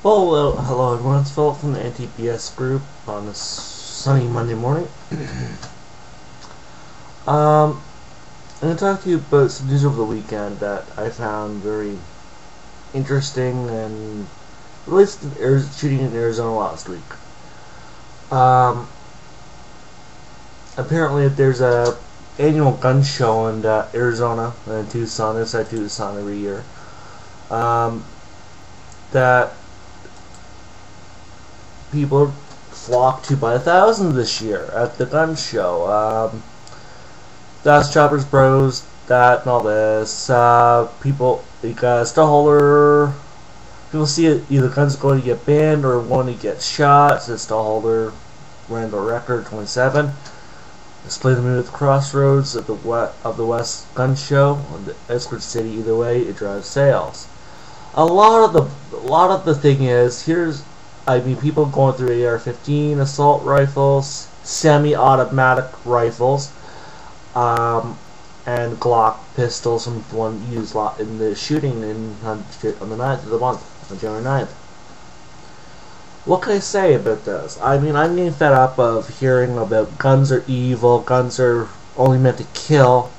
Well, hello everyone, it's Philip from the NTPS group on this sunny Monday morning. I'm going to talk to you about some news over the weekend that I found very interesting and relates to shooting in Arizona last week. Apparently there's a annual gun show in Arizona and Tucson. It's at Tucson every year. That people flock to by the thousands this year at the gun show. That's Choppers Bros, that and all this. People, you got a stallholder. People see it, either guns going to get banned or one to get shot. Says stallholder, Randall Record 27. Display them at the crossroads of the West Gun Show, the Escort City. Either way, it drives sales. A lot of the thing is, people going through AR-15 assault rifles, semi-automatic rifles, and Glock pistols from one used in the shooting on the 9th of the month, on January 9th. What can I say about this? I'm getting fed up of hearing about guns are evil, guns are only meant to kill.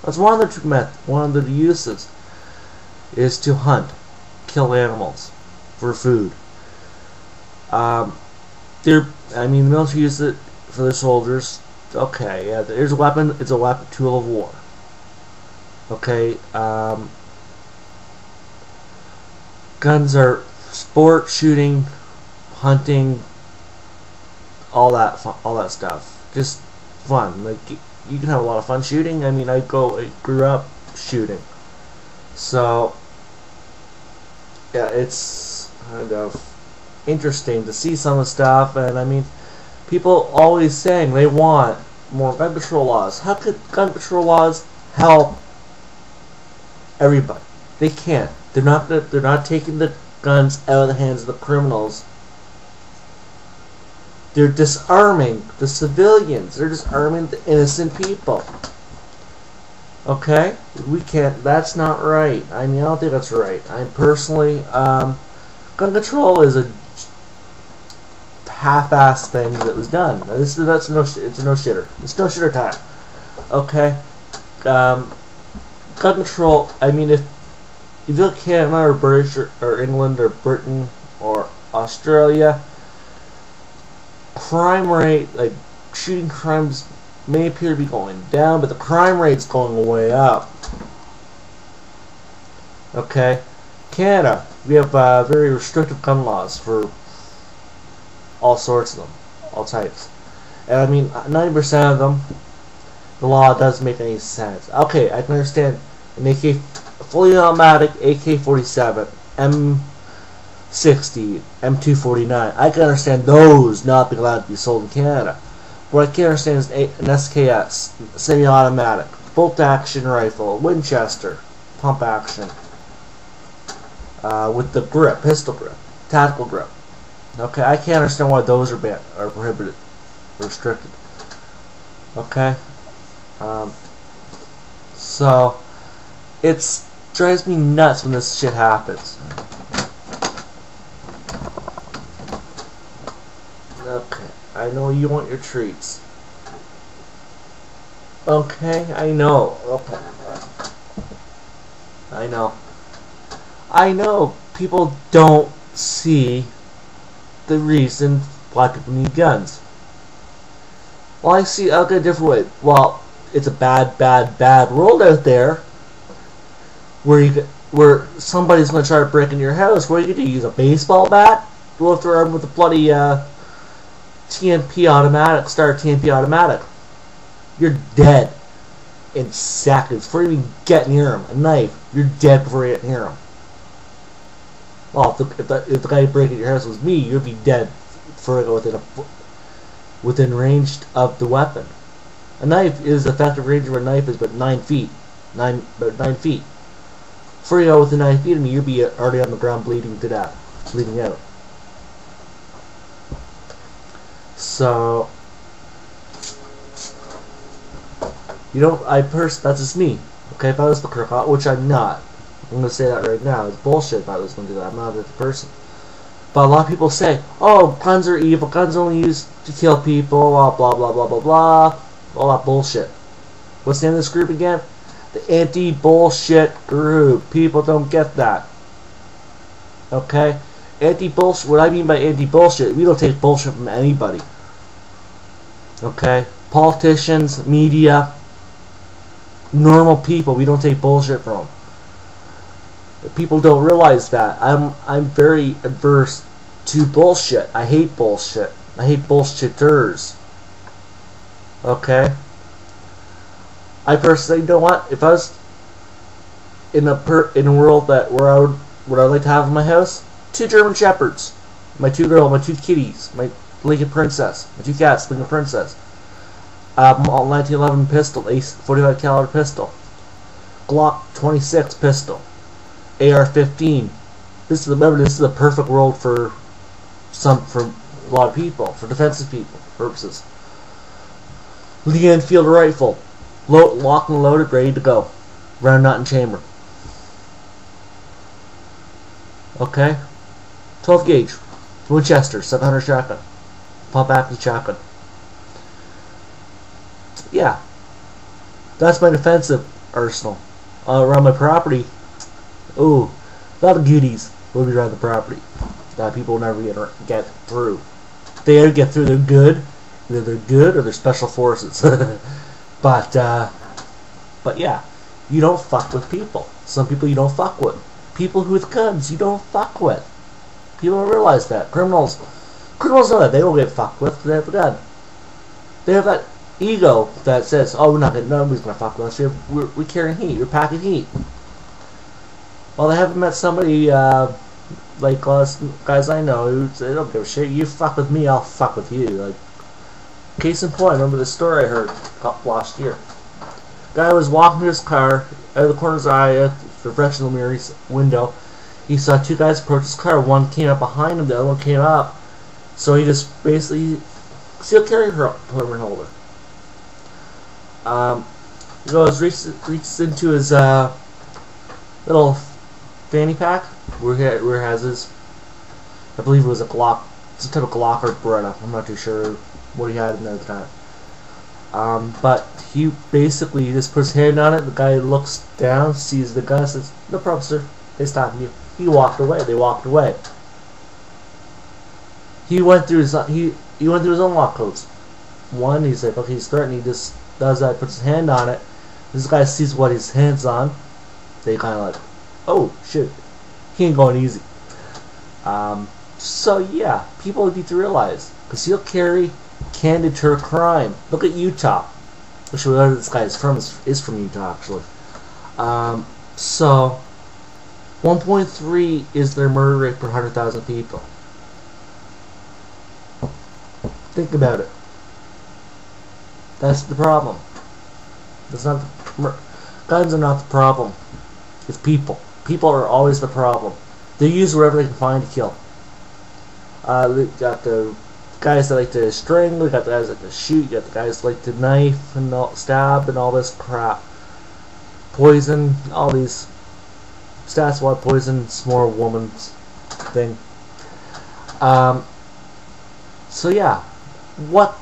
That's one of the uses is to hunt, kill animals for food. The military uses it for their soldiers. Okay, yeah, there's a weapon. It's a weapon, tool of war. Okay, guns are sport, shooting, hunting, all that stuff. Just fun. Like you can have a lot of fun shooting. I grew up shooting, so yeah, it's kind of interesting to see some of the stuff. And people always saying they want more gun control laws. How could gun control laws help everybody? They can't. They're not taking the guns out of the hands of the criminals. They're disarming the civilians. They're disarming the innocent people. Okay? We can't. That's not right. I don't think that's right. Personally, gun control is a half-assed thing that was done. It's a no-shitter. It's no-shitter time. Okay? Gun control, if you look at Canada or British or England or Britain or Australia, crime rate, like shooting crimes, may appear to be going down, but the crime rate's going way up. Okay? Canada, we have very restrictive gun laws for all sorts of them, all types. And 90% of them, the law doesn't make any sense. Okay, I can understand an fully automatic AK-47, M60, M249. I can understand those not being allowed to be sold in Canada. What I can't understand is an SKS, semi-automatic, bolt-action rifle, Winchester, pump action, with the grip, pistol grip, tactical grip. Okay, I can't understand why those are banned, or prohibited, restricted. Okay, so it drives me nuts when this shit happens. Okay, I know you want your treats. Okay, I know. Okay, I know. People don't see the reason why people need guns. Well, I'll get a different way. Well, it's a bad world out there where somebody's going to try to break into your house. What are you going to do? Use a baseball bat? Go after them with a bloody TMP automatic, TMP automatic. You're dead in seconds before you even get near him. A knife, you're dead before you get near him. Well, if the guy breaking your house was me, you'd be dead before I go within range of the weapon. A knife is the effective range of a knife is about 9 feet. About 9 feet. Before you go within 9 feet of me, you'd be already on the ground bleeding to death, bleeding out. So, that's just me. Okay, if I was the crook, which I'm not. I'm going to say that right now. It's bullshit if I was going to do that. I'm not that person. But a lot of people say, oh, guns are evil, guns are only used to kill people, blah, blah, blah, blah, blah, blah. All that bullshit. What's the name of this group again? The anti-bullshit group. People don't get that. Okay? Anti-bullshit, what I mean by anti-bullshit, we don't take bullshit from anybody. Okay? Politicians, media, normal people, we don't take bullshit from. People don't realize that. I'm very adverse to bullshit. I hate bullshit. I hate bullshitters. Okay? I personally, you know what? If I was in a world that where I would like to have in my house, 2 German Shepherds, my 2 girls, my 2 kitties, my Lincoln Princess, my 2 cats, Lincoln Princess, 1911 pistol, Ace 45 caliber pistol, Glock 26 pistol, AR-15. Remember, this is the perfect world for a lot of people, for defensive people purposes. Lee Enfield rifle, locked and loaded, ready to go, round nut and chamber. Okay, 12 gauge, Winchester, 700 shotgun, pump action shotgun. Yeah, that's my defensive arsenal. Around my property, ooh, a lot of goodies will be around the property that people will never get through. If they ever get through, they're good. Either they're good or they're special forces. But yeah, you don't fuck with people. Some people you don't fuck with. People with guns you don't fuck with. People don't realize that. Criminals know that they don't get fucked with because they have a gun. They have that ego that says, "Oh, nobody's gonna fuck with us. We're carrying heat. We're packing heat." Well, they haven't met somebody like us guys I know who say, "I don't give a shit. You fuck with me, I'll fuck with you." Like, case in point, remember the story I heard last year. Guy was walking to his car out of the corner of his eye, at the reflection of the mirror window. He saw 2 guys approach his car. One came up behind him, the other one came up. So he just basically concealed carry permit holder. He goes, reaches into his little fanny pack where it has his, I believe it was a Glock, some type of Glock or Beretta. I'm not too sure what he had in there at the time. But he basically just puts his hand on it. The guy looks down, sees the gun, says, "No problem, sir. They stopped you." He walked away. They walked away. He went through his own lock codes. One, he's like, okay, he's threatening. He just does that, puts his hand on it. This guy sees what his hand's on. They kind of like, oh shit, he ain't going easy. So yeah, people need to realize concealed carry can deter crime. Look at Utah, which where this guy is from Utah actually. So 1.3 is their murder rate per 100,000 people. Think about it. That's the problem. That's not guns are not the problem. It's people. People are always the problem. They use whatever they can find to kill. We got the guys that like to strangle, we got the guys that like to shoot, you got the guys that like to knife and stab and all this crap. Poison, all these stats what poison, it's more a woman's thing. So yeah, what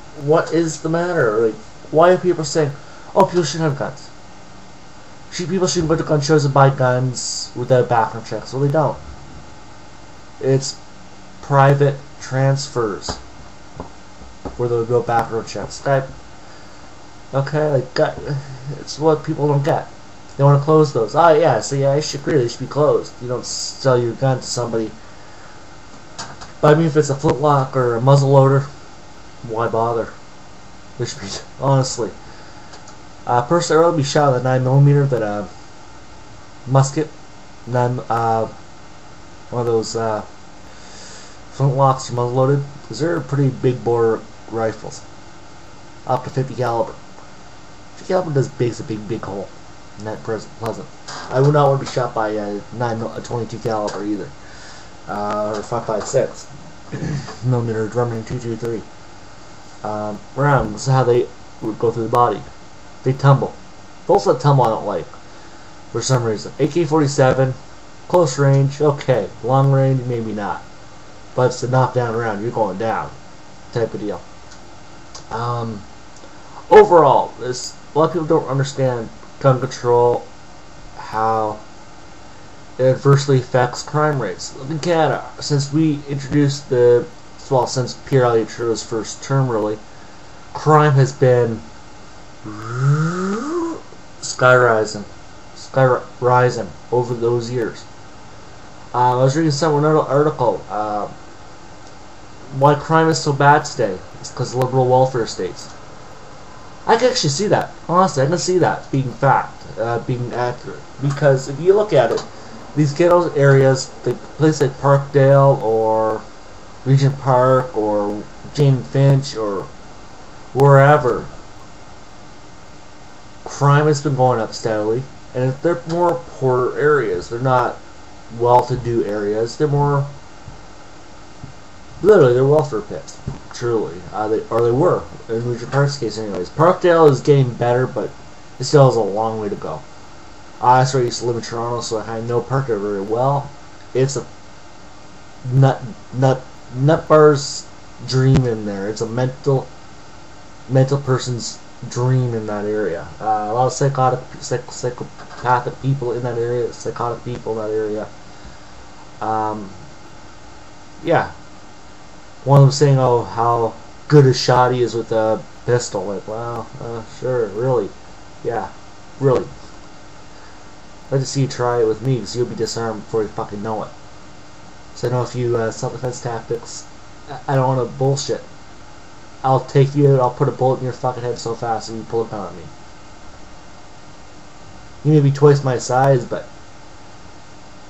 is the matter? Like, why are people saying, oh, people shouldn't have guns? People shouldn't go to gun shows and buy guns without background checks. Well, they don't. It's private transfers where they'll go background checks. Okay, like, it's what people don't get. They want to close those. Oh yeah, so yeah, I should agree. They should be closed. You don't sell your gun to somebody. But I mean, if it's a flintlock or a muzzle loader, why bother? There should be, honestly. Personally, I'd rather be shot with a 9mm than a musket. One of those flintlocks or muzzle loaded, because they're pretty big bore rifles, up to 50 caliber. 50 caliber does a big hole. Not pleasant. I would not want to be shot by a 22 caliber either, or 5.56 millimeter Drummond 223 round. This is how they would go through the body. They tumble. Bolts that tumble I don't like for some reason. AK-47, close range, okay. Long range, maybe not. but it's to knock down around, you're going down type of deal. Overall, a lot of people don't understand gun control, how it adversely affects crime rates. Look in Canada, since we introduced since Pierre Elliott Trudeau's first term, really, crime has been rising over those years. I was reading another article. Why crime is so bad today? It's because of liberal welfare states. I can actually see that. Honestly, I can see that being being accurate. Because if you look at it, these ghetto areas, the place like Parkdale or Regent Park or Jane Finch or wherever, crime has been going up steadily, and they're more poorer areas. They're not well-to-do areas. They're more, literally, they're welfare pits. Truly, they were in Regent Park's case, anyways. Parkdale is getting better, but it still has a long way to go. I used to live in Toronto, so I know Parkdale very well. It's a nut bar's dream in there. It's a mental person's dream in that area. A lot of psychopathic people in that area, psychotic people in that area. Yeah. One of them saying, "Oh, how good a shot he is with a pistol." Like, wow, sure, really, yeah, really. I'd like to see you try it with me, because you'll be disarmed before you fucking know it. So I know a few self-defense tactics. I don't want to bullshit. I'll take you out, I'll put a bullet in your fucking head so fast and you pull a gun on me. You may be twice my size, but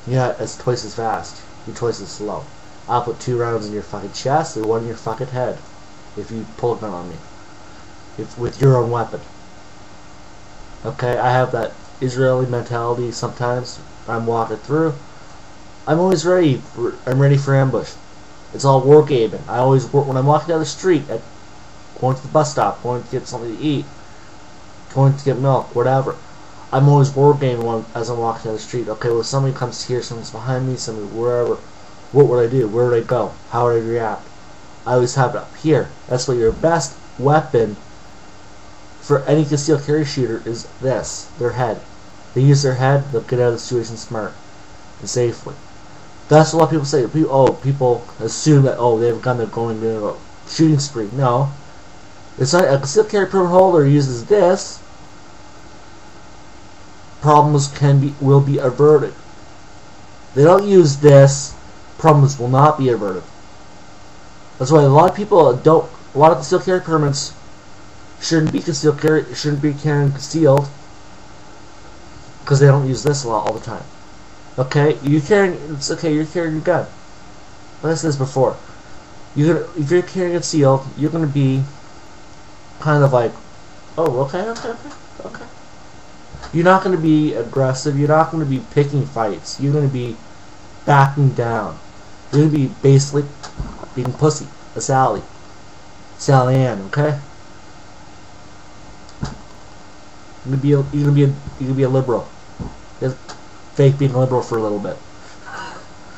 you're not twice as fast. You're twice as slow. I'll put 2 rounds in your fucking chest and 1 in your fucking head if you pull a gun on me. With your own weapon. Okay, I have that Israeli mentality sometimes. I'm walking through. I'm always ready. I'm ready for ambush. It's all wargaming. I always work when I'm walking down the street, going to the bus stop, going to get something to eat, going to get milk, whatever. I'm always wargaming as I'm walking down the street. Okay, well, if somebody comes here, someone's behind me, somebody wherever. What would I do? Where would I go? How would I react? I always have it up here. That's what your best weapon for any concealed carry shooter is this, their head. They use their head, they'll get out of the situation smart and safely. That's what a lot of people say. People assume that, they have a gun, they're going to a shooting spree. No. It's not. A concealed carry permit holder uses this. Problems will be averted. They don't use this. Problems will not be averted. That's why a lot of people don't. A lot of concealed carry permits shouldn't be carrying concealed, because they don't use this a lot all the time. Okay, it's okay. You're carrying your gun. Like I said this before, if you're carrying it concealed, you're gonna be kind of like, okay. You're not gonna be aggressive. You're not gonna be picking fights. You're gonna be backing down. You're gonna be basically being pussy, a Sally Ann. Okay. You're gonna be a liberal. Fake being a liberal for a little bit.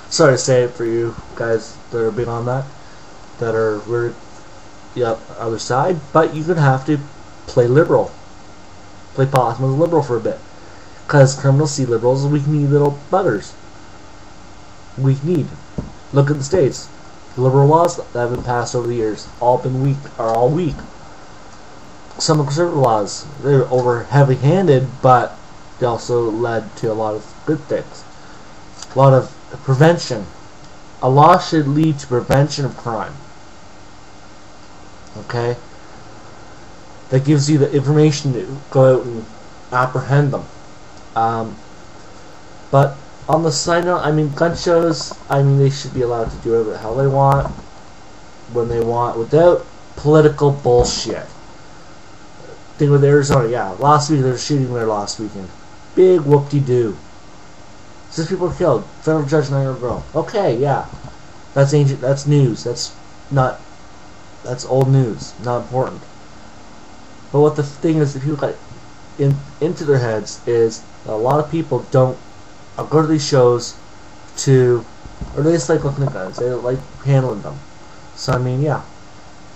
Sorry to say it for you guys that are big on that are very other side, but you're gonna have to play liberal, play politics with liberal for a bit, because criminals see liberals as weak-kneed little buggers. Weak-kneed. Look at the states. The liberal laws that have been passed over the years are all weak. Some conservative laws, they're over heavy-handed, but they also led to a lot of good things. A lot of prevention. A law should lead to prevention of crime. Okay? That gives you the information to go out and apprehend them. But on the side note, gun shows, they should be allowed to do whatever the hell they want, when they want, without political bullshit. Thing with Arizona, last week, there was shooting there last weekend. Big whoop-de-doo. 6 people were killed. Federal judge, 9-year-old girl. Okay, that's ancient. That's news. That's old news. Not important. But what the thing is, that people got into their heads is that a lot of people don't go to these shows to or they just like looking at guns. They like handling them. So I mean, yeah,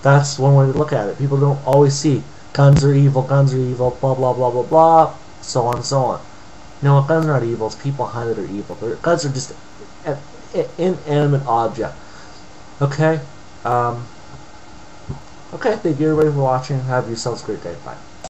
that's one way to look at it. People don't always see guns are evil, blah blah blah blah blah, so on and so on. You know what? Guns are not evil. It's people behind it are evil. Guns are just an inanimate object. Okay. Okay. Thank you everybody for watching. Have yourselves a great day. Bye.